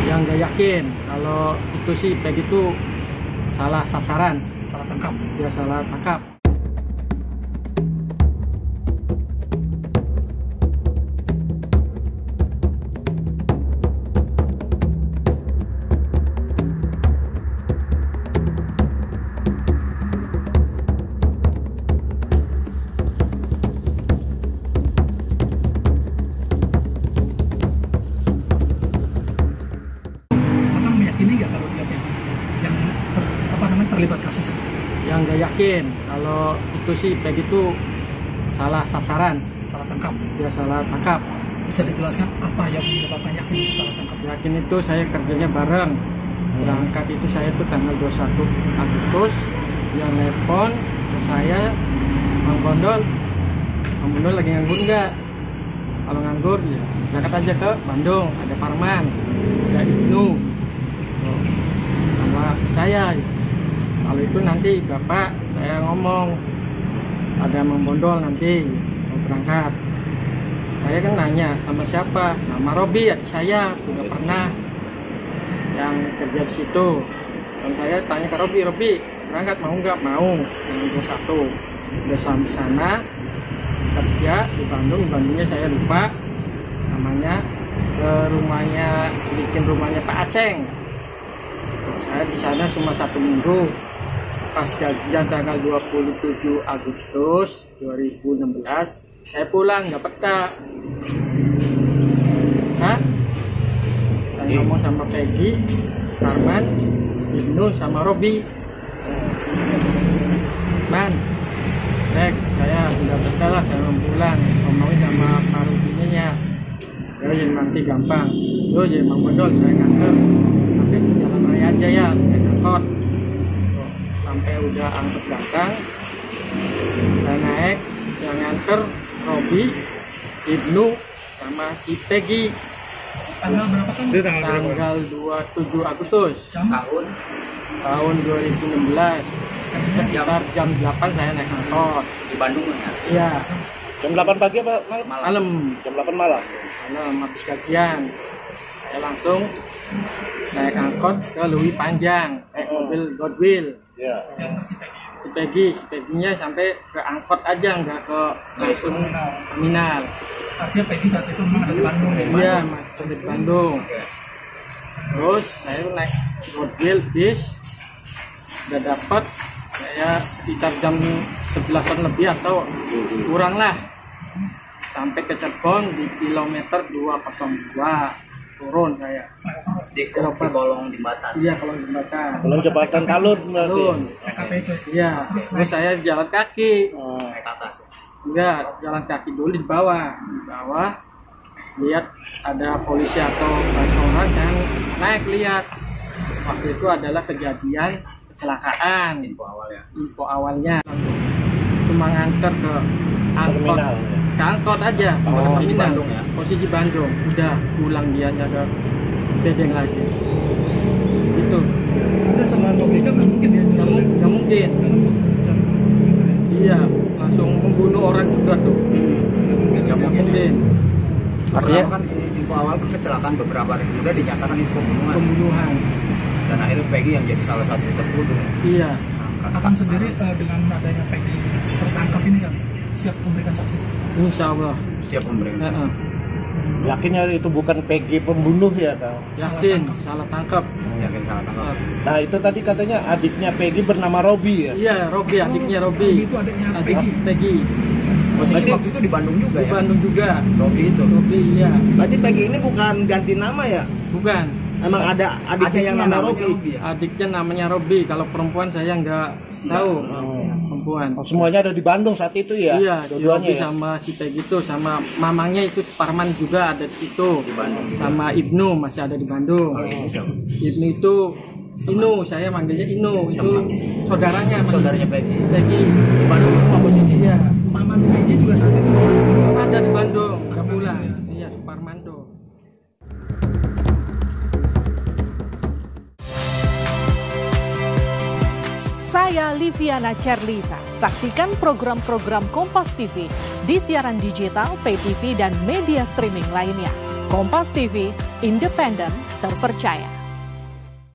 Yang nggak yakin kalau itu sih Peggy itu salah sasaran, Salah tangkap. dia salah tangkap. Abang meyakini nggak kalau dia yang terlibat kasus? Yang nggak yakin kalau itu sih Peggy itu salah sasaran, Salah tangkap. dia salah tangkap. Bisa dijelaskan apa yang menyebabkan yakin itu salah tangkap? Yakin itu saya kerjanya bareng. Berangkat itu saya tuh tanggal 21 Agustus. Dia nelpon ke saya, Bang Bondol lagi nganggur nggak? Kalau nganggur ya berangkat aja ke Bandung, ada Parman, ada Ibnu, sama saya. Kalau itu nanti Bapak saya ngomong ada Bang Bondol nanti mau berangkat. Saya kan nanya sama siapa, sama Robi, adik saya udah pernah yang kerja di situ. Dan saya tanya ke Robi berangkat mau nggak? Mau. Yang 21 udah sampai sana kerja di Bandungnya saya lupa namanya, ke rumahnya, bikin rumahnya Pak Aceng. Saya di sana cuma 1 minggu. Pas gajian tanggal 27 Agustus 2016 saya pulang, nggak peta. Saya ngomong sama Peggy, Parman, Ibnu sama Robi. Man, saya udah peta lah, saya mau pulang. Ngomongin sama Pak Rubinya, ya nanti gampang. Yo, jadi Bang Bondol saya nganter sampai di jalan raya aja ya, naik angkot. Sampai udah angkot datang, saya naik, yang nganter Robi, Ibnu sama si Peggy. Tanggal berapa kan? Tanggal 27 Agustus tahun 2016, sekitar jam 8 saya naik angkot di Bandung ya? iya. Jam 8 pagi apa malam? Malam Jam 8 malam. habis gajian saya langsung naik angkot ke Lui Panjang, mobil Godwill. Ya. Yang si Peggy. Si Peggy-nya sampai ke angkot aja, nggak ke langsung terminal. Artinya Peggy saat itu memang ada di Bandung ya? Iya, masih di Bandung. Terus saya naik Godwill bis, udah dapat saya sekitar jam 11-an lebih atau kurang lah, sampai ke Cirebon di kilometer 202 turun saya. Di kolong jembatan. Iya, kalau jembatan. Belum jembatan Talun berarti. Turun. PKP itu. Iya. Terus saya jalan kaki. Naik ke atas. Enggak, jalan kaki dulu di bawah. Di bawah lihat ada polisi atau orang yang naik, lihat. Waktu itu adalah kejadian kecelakaan. Info awal ya. Info awalnya cuma nganter ke angkot. Terminal. Ke angkot aja. Posisi Terminal. Bandung ya? Posisi Bandung. Udah pulang dia ke Bedeng lagi. Itu. Itu sama logika nggak mungkin dia justru. Nggak mungkin. Jam segitu ya? Iya, langsung membunuh orang juga tuh. Nggak mungkin. Artinya Pertama kan info awal kan kecelakaan, beberapa hari kemudian dinyatakan itu pembunuhan. Pembunuhan. Dan akhirnya Peggy yang jadi salah satu tertuduh. Iya. Akan sendiri dengan adanya Peggy tertangkap ini kan siap memberikan saksi. Insya Allah. Siap memberikan saksi. yakinnya itu bukan Peggy pembunuh ya, Kang? Yakin, salah tangkap. Yakin salah tangkap. Nah, itu tadi katanya adiknya Peggy bernama Robi ya? Iya, Robi, adiknya Robi. Robi itu adiknya Adik Peggy. Posisi Berarti- waktu itu di Bandung juga Di ya? Bandung juga. Robi itu. Robi, iya. Berarti Peggy ini bukan ganti nama ya? Bukan. Emang ada adiknya yang namanya Robi? ya? Adiknya namanya Robi. Kalau perempuan saya nggak tahu. Perempuan. Oh, semuanya ada di Bandung saat itu ya? Iya, si Dua-duanya Robi ya? sama si Peggy itu, sama mamanya itu Parman juga ada di situ. Di Bandung. Sama Ibnu masih ada di Bandung. Oh, ini siapa? Ibnu itu Inu, saya manggilnya Inu. Itu saudaranya. Saudaranya Peggy. Peggy. Di Bandung semua posisinya. Iya. Paman Peggy juga saat itu Ada di Bandung, nggak pulang. Iya, Suparmanto. Saya Liviana Cerlisa. Saksikan program-program Kompas TV di siaran digital, pay TV, dan media streaming lainnya. Kompas TV, independen, terpercaya.